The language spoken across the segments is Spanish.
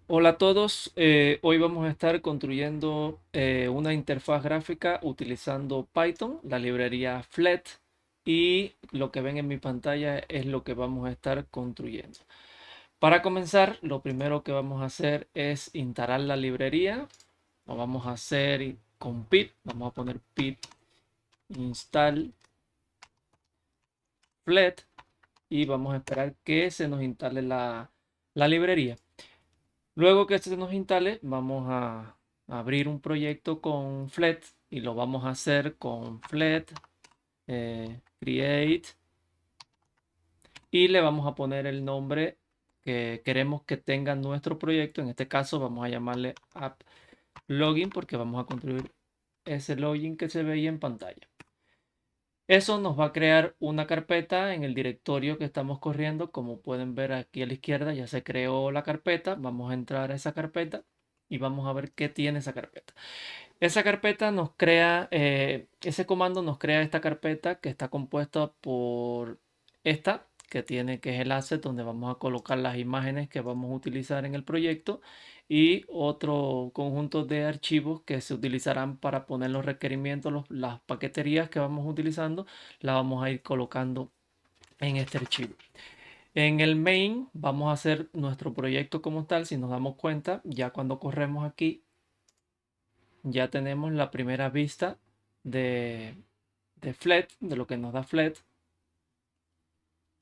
Hola a todos, hoy vamos a estar construyendo una interfaz gráfica utilizando Python, la librería Flet, y lo que ven en mi pantalla es lo que vamos a estar construyendo. Para comenzar, lo primero que vamos a hacer es instalar la librería. Lo vamos a hacer con pip, vamos a poner pip install Flet y vamos a esperar que se nos instale la librería. Luego que se nos instale, vamos a abrir un proyecto con Flet y lo vamos a hacer con Flet, create, y le vamos a poner el nombre que queremos que tenga nuestro proyecto. En este caso vamos a llamarle app login porque vamos a construir ese login que se ve ahí en pantalla. Eso nos va a crear una carpeta en el directorio que estamos corriendo. Como pueden ver aquí a la izquierda ya se creó la carpeta. Vamos a entrar a esa carpeta y vamos a ver qué tiene esa carpeta. Esa carpeta nos crea, ese comando nos crea esta carpeta que está compuesta por esta, que es el asset donde vamos a colocar las imágenes que vamos a utilizar en el proyecto, y otro conjunto de archivos que se utilizarán para poner los requerimientos, las paqueterías que vamos utilizando, las vamos a ir colocando en este archivo. En el main vamos a hacer nuestro proyecto como tal. Si nos damos cuenta, ya cuando corremos aquí, ya tenemos la primera vista de, de Flet, de lo que nos da Flet,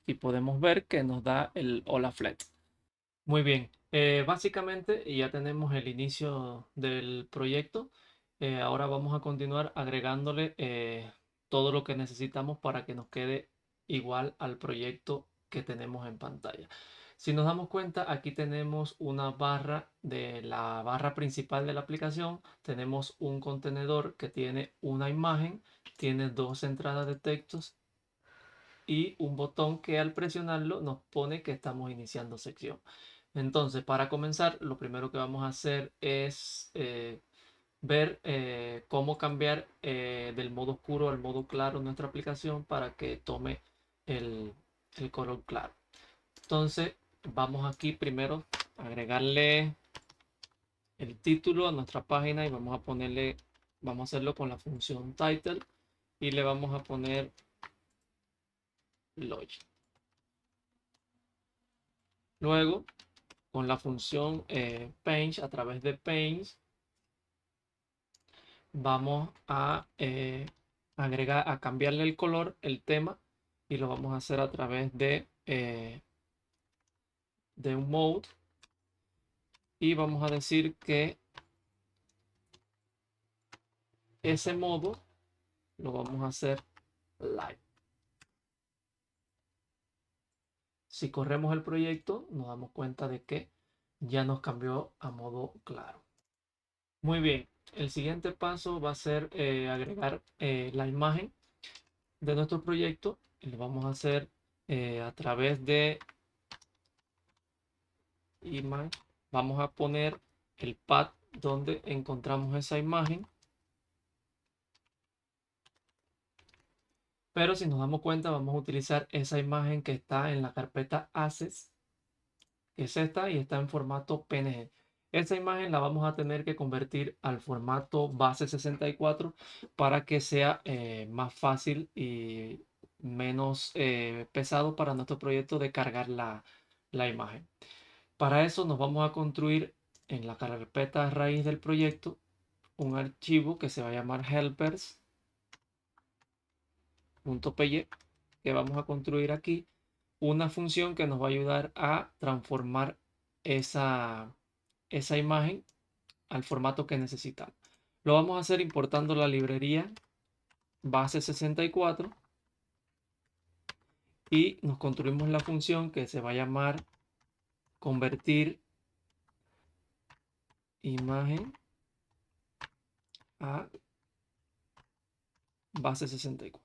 y podemos ver que nos da el Hola Flet. Muy bien, básicamente ya tenemos el inicio del proyecto. Ahora vamos a continuar agregándole todo lo que necesitamos para que nos quede igual al proyecto que tenemos en pantalla. Si nos damos cuenta, aquí tenemos una barra de la barra principal de la aplicación. Tenemos un contenedor que tiene una imagen, tiene dos entradas de textos y un botón que al presionarlo nos pone que estamos iniciando sección. Entonces, para comenzar, lo primero que vamos a hacer es ver cómo cambiar del modo oscuro al modo claro nuestra aplicación para que tome el, el color claro. Entonces, vamos aquí primero a agregarle el título a nuestra página y vamos a hacerlo con la función title y le vamos a poner login. Luego, con la función Paint, a través de Paint, vamos a a cambiarle el color, el tema, y lo vamos a hacer a través de un mode, y vamos a decir que ese modo lo vamos a hacer live. Si corremos el proyecto, nos damos cuenta de que ya nos cambió a modo claro. Muy bien, el siguiente paso va a ser agregar la imagen de nuestro proyecto, y lo vamos a hacer a través de image. Vamos a poner el path donde encontramos esa imagen, pero si nos damos cuenta vamos a utilizar esa imagen que está en la carpeta assets, que es esta, y está en formato PNG. Esa imagen la vamos a tener que convertir al formato base 64 para que sea más fácil y menos pesado para nuestro proyecto de cargar la imagen. Para eso nos vamos a construir en la carpeta raíz del proyecto un archivo que se va a llamar helpers.py, que vamos a construir aquí una función que nos va a ayudar a transformar esa imagen al formato que necesitamos. Lo vamos a hacer importando la librería base 64 y nos construimos la función que se va a llamar convertir imagen a base 64.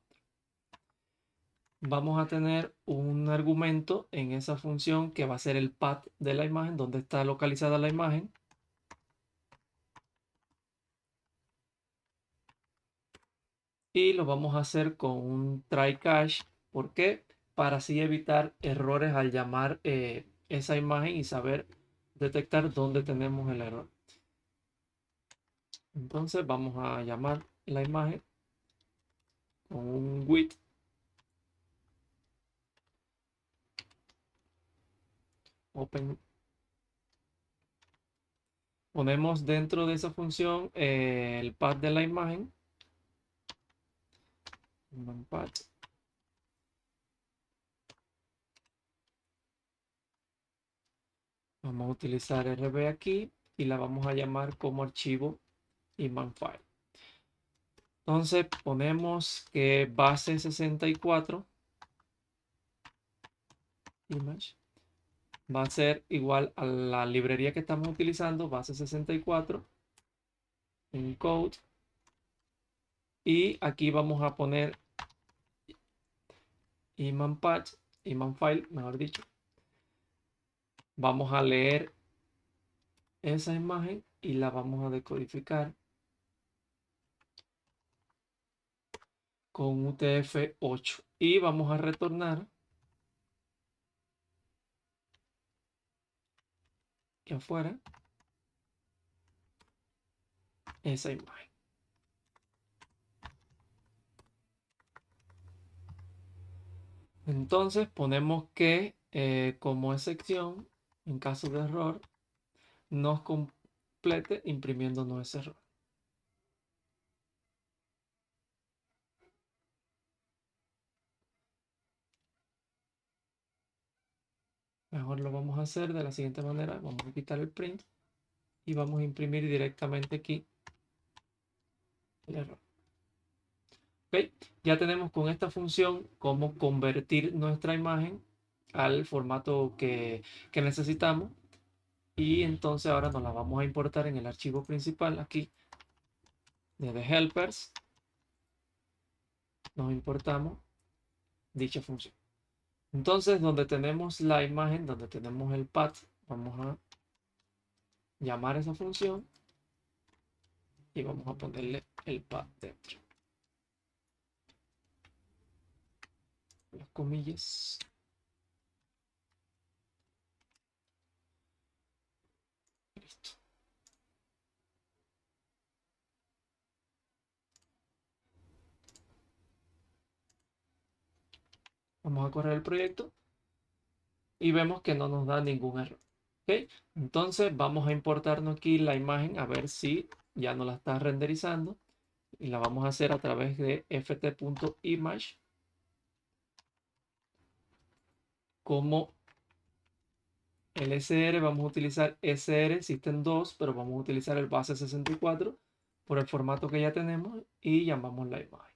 Vamos a tener un argumento en esa función que va a ser el path de la imagen, donde está localizada la imagen. Y lo vamos a hacer con un try catch. ¿Por qué? Para así evitar errores al llamar esa imagen y saber detectar dónde tenemos el error. Entonces vamos a llamar la imagen con un width open. Ponemos dentro de esa función el path de la imagen. Path. Vamos a utilizar RB aquí y la vamos a llamar como archivo imagefile. Entonces ponemos que base 64 image va a ser igual a la librería que estamos utilizando, base 64 en code, y aquí vamos a poner imagefile, mejor dicho. Vamos a leer esa imagen y la vamos a decodificar con UTF-8 y vamos a retornar aquí afuera esa imagen. Entonces ponemos que como excepción, en caso de error, nos complete imprimiéndonos ese error. Mejor lo vamos a hacer de la siguiente manera. Vamos a quitar el print y vamos a imprimir directamente aquí el error. ¿Ok? Ya tenemos con esta función cómo convertir nuestra imagen al formato que necesitamos. Y entonces ahora nos la vamos a importar en el archivo principal aquí de The Helpers. Nos importamos dicha función. Entonces, donde tenemos la imagen, donde tenemos el path, vamos a llamar esa función y vamos a ponerle el path dentro. Las comillas. Listo. Vamos a correr el proyecto y vemos que no nos da ningún error. ¿Ok? Entonces vamos a importarnos aquí la imagen a ver si ya nos la está renderizando. Y la vamos a hacer a través de ft.image como el SR. Vamos a utilizar SR System 2, pero vamos a utilizar el base 64 por el formato que ya tenemos y llamamos la imagen.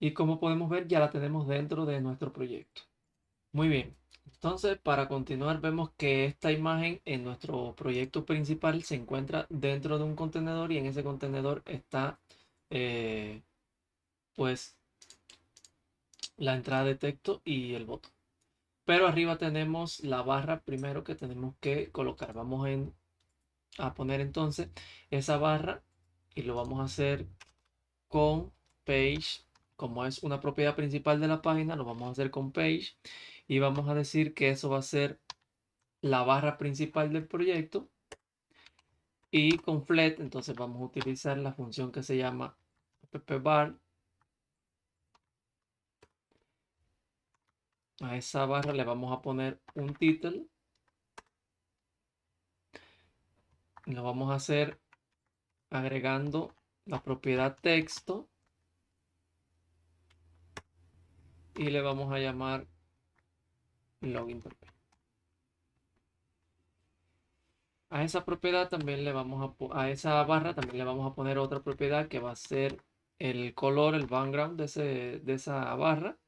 Y como podemos ver, ya la tenemos dentro de nuestro proyecto. Muy bien. Entonces, para continuar, vemos que esta imagen en nuestro proyecto principal se encuentra dentro de un contenedor y en ese contenedor está pues la entrada de texto y el botón. Pero arriba tenemos la barra primero que tenemos que colocar. Vamos a poner entonces esa barra y lo vamos a hacer con page. Como es una propiedad principal de la página, lo vamos a hacer con page y vamos a decir que eso va a ser la barra principal del proyecto. Y con flet entonces vamos a utilizar la función que se llama ppbar. A esa barra le vamos a poner un title. Lo vamos a hacer agregando la propiedad texto y le vamos a llamar login. A esa propiedad también le vamos a esa barra también le vamos a poner otra propiedad que va a ser el color, el background de esa barra.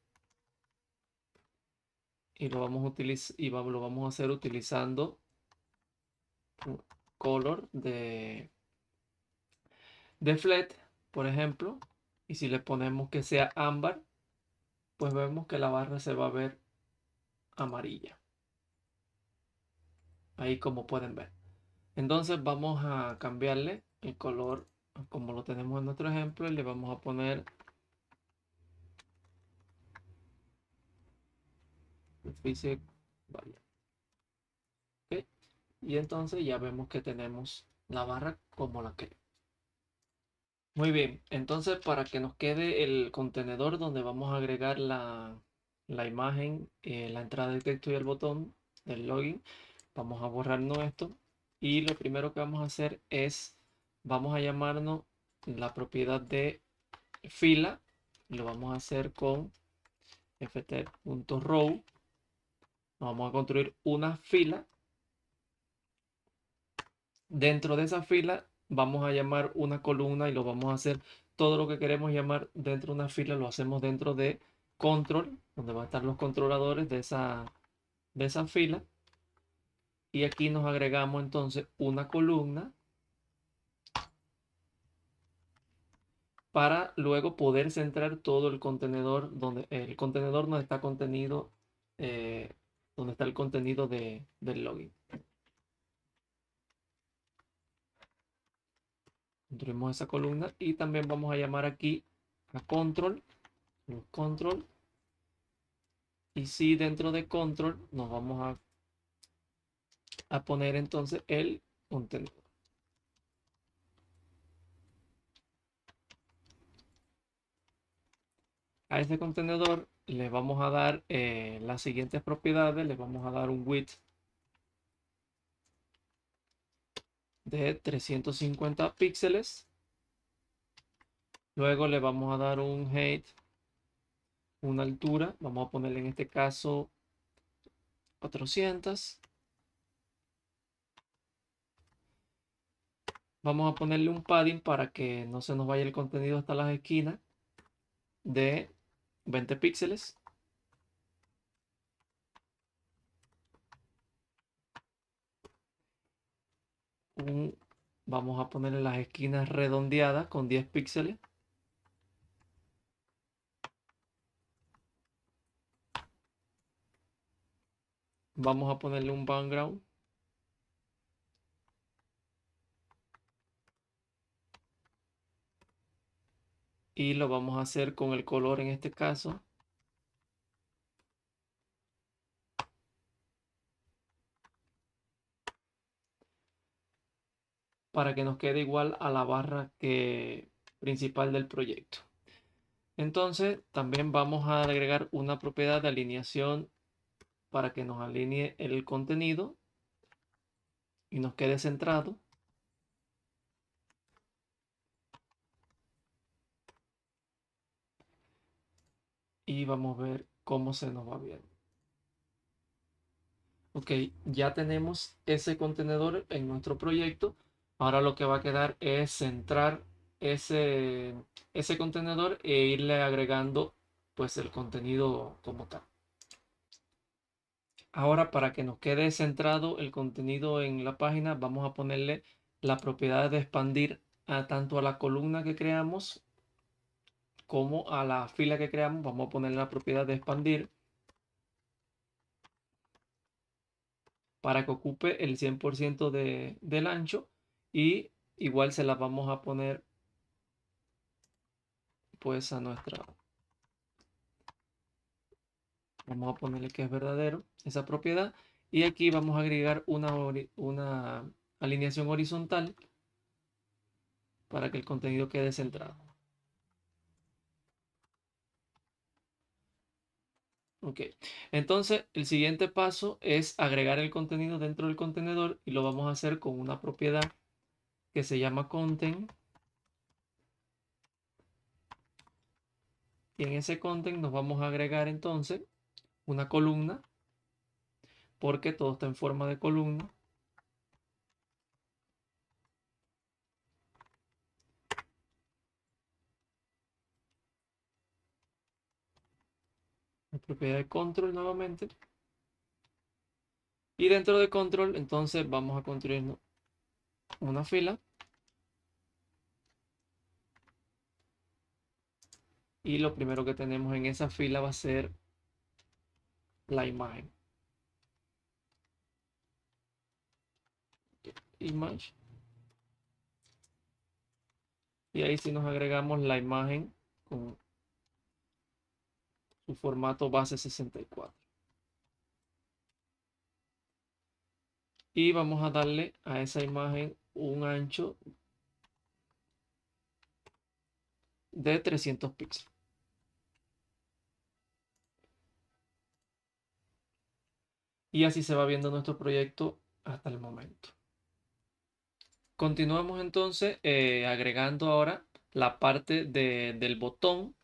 Y lo vamos a utilizar y lo vamos a hacer utilizando color de flat, por ejemplo. Y si le ponemos que sea ámbar, pues vemos que la barra se va a ver amarilla. Ahí como pueden ver. Entonces vamos a cambiarle el color como lo tenemos en nuestro ejemplo y le vamos a poner vaya. Y entonces ya vemos que tenemos la barra como la queremos. Muy bien, entonces para que nos quede el contenedor donde vamos a agregar la imagen, la entrada de texto y el botón del login, vamos a borrarnos esto y lo primero que vamos a hacer es, vamos a llamarnos la propiedad de fila, lo vamos a hacer con ft.row, vamos a construir una fila, dentro de esa fila vamos a llamar una columna y lo vamos a hacer todo lo que queremos llamar dentro de una fila, lo hacemos dentro de control, donde van a estar los controladores de esa fila. Y aquí nos agregamos entonces una columna para luego poder centrar todo el contenedor donde está contenido, eh, donde está el contenido del login. Construimos esa columna y también vamos a llamar aquí a control, los control. Y si dentro de control nos vamos a poner entonces el contenedor. A este contenedor le vamos a dar las siguientes propiedades. Le vamos a dar un width de 350 píxeles. Luego le vamos a dar un height, una altura. Vamos a ponerle en este caso 400. Vamos a ponerle un padding para que no se nos vaya el contenido hasta las esquinas de 20 píxeles. Vamos a ponerle las esquinas redondeadas con 10 píxeles. Vamos a ponerle un background. Y lo vamos a hacer con el color en este caso. Para que nos quede igual a la barra principal del proyecto. Entonces también vamos a agregar una propiedad de alineación para que nos alinee el contenido y nos quede centrado. Y vamos a ver cómo se nos va viendo. Ok, ya tenemos ese contenedor en nuestro proyecto. Ahora lo que va a quedar es centrar ese contenedor e irle agregando pues el contenido como tal. Ahora para que nos quede centrado el contenido en la página, vamos a ponerle la propiedad de expandir tanto a la columna que creamos como a la fila que creamos. Vamos a ponerle la propiedad de expandir para que ocupe el 100% del ancho, y igual se la vamos a poner pues a vamos a ponerle que es verdadero esa propiedad, y aquí vamos a agregar una alineación horizontal para que el contenido quede centrado. Ok, entonces el siguiente paso es agregar el contenido dentro del contenedor, y lo vamos a hacer con una propiedad que se llama content. Y en ese content nos vamos a agregar entonces una columna, porque todo está en forma de columna. La propiedad de control nuevamente. Y dentro de control entonces vamos a construir una fila. Y lo primero que tenemos en esa fila va a ser la imagen. Image. Y ahí sí nos agregamos la imagen con su formato base 64. y vamos a darle a esa imagen un ancho de 300 píxeles. Y así se va viendo nuestro proyecto hasta el momento. Continuamos entonces agregando ahora la parte del botón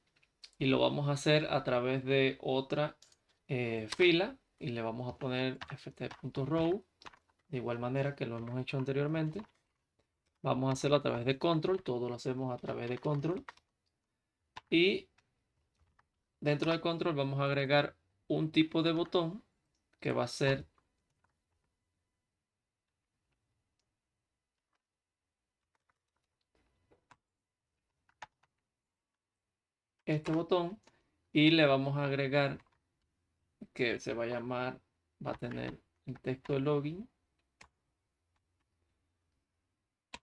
y lo vamos a hacer a través de otra fila y le vamos a poner ft.row de igual manera que lo hemos hecho anteriormente. Vamos a hacerlo a través de control, todo lo hacemos a través de control y dentro de control vamos a agregar un tipo de botón que va a ser este botón y le vamos a agregar que se va a llamar, va a tener el texto de login.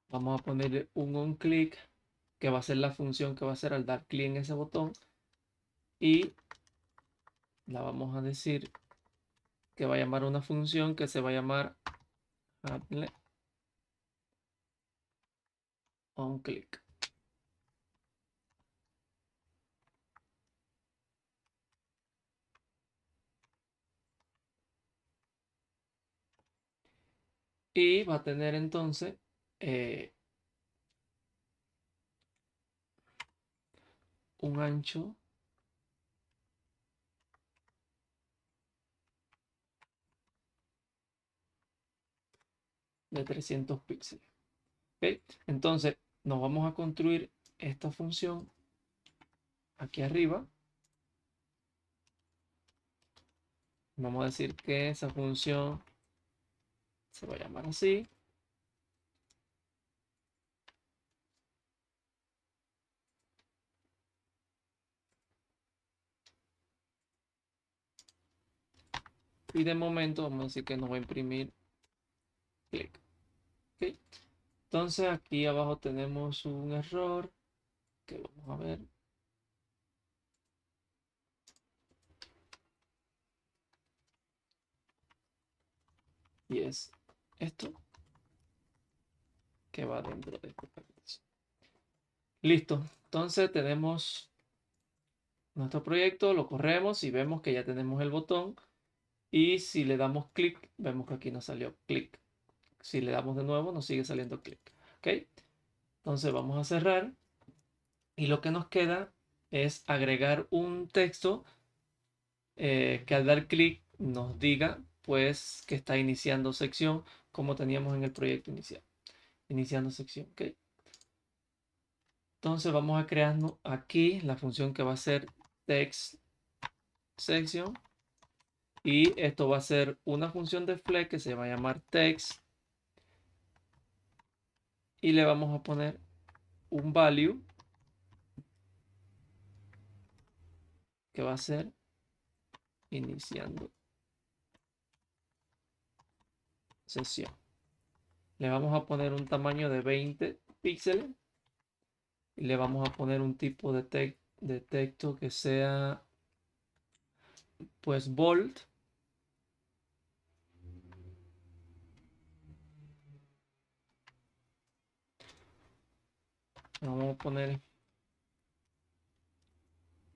Vamos a ponerle un onClick que va a ser la función que va a hacer al dar clic en ese botón y la vamos a decir que va a llamar una función que se va a llamar apply onClick. Y va a tener entonces un ancho de 300 píxeles. ¿Ok? Entonces nos vamos a construir esta función aquí arriba. Vamos a decir que esa función se va a llamar así. Y de momento vamos a decir que nos va a imprimir clic. ¿Ok? Entonces aquí abajo tenemos un error que vamos a ver. Y es esto que va dentro de este paquete. Listo. Entonces tenemos nuestro proyecto, lo corremos y vemos que ya tenemos el botón. Y si le damos clic, vemos que aquí nos salió clic. Si le damos de nuevo, nos sigue saliendo clic. ¿Ok? Entonces vamos a cerrar. Y lo que nos queda es agregar un texto que al dar clic nos diga pues que está iniciando sección como teníamos en el proyecto inicial. Iniciando sección. ¿Ok? Entonces vamos a crear aquí la función que va a ser text section. Y esto va a ser una función de flex que se va a llamar text. Y le vamos a poner un value que va a ser iniciando sesión. Le vamos a poner un tamaño de 20 píxeles y le vamos a poner un tipo de texto que sea pues bold. Vamos a poner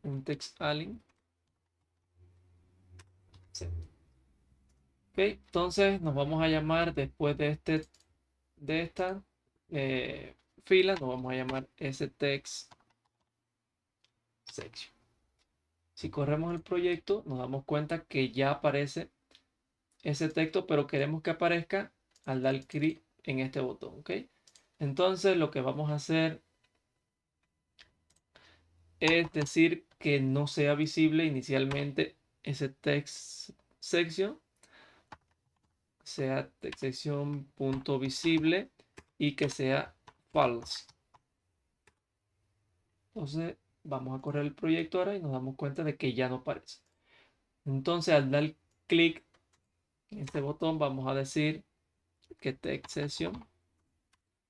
un text align. Sí. Ok, entonces nos vamos a llamar después de esta fila, nos vamos a llamar ese text section. Si corremos el proyecto, nos damos cuenta que ya aparece ese texto, pero queremos que aparezca al dar clic en este botón, ¿ok? Entonces lo que vamos a hacer es decir que no sea visible inicialmente ese text section, sea text section punto visible y que sea false. Entonces vamos a correr el proyecto ahora y nos damos cuenta de que ya no aparece. Entonces al dar clic en este botón vamos a decir que text section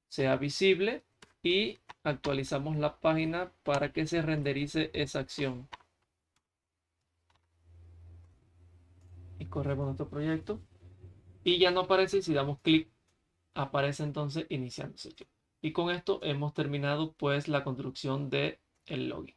sea visible y actualizamos la página para que se renderice esa acción. Y corremos nuestro proyecto. y ya no aparece. Y si damos clic, aparece entonces iniciando sesión. Y con esto hemos terminado pues la construcción de el login.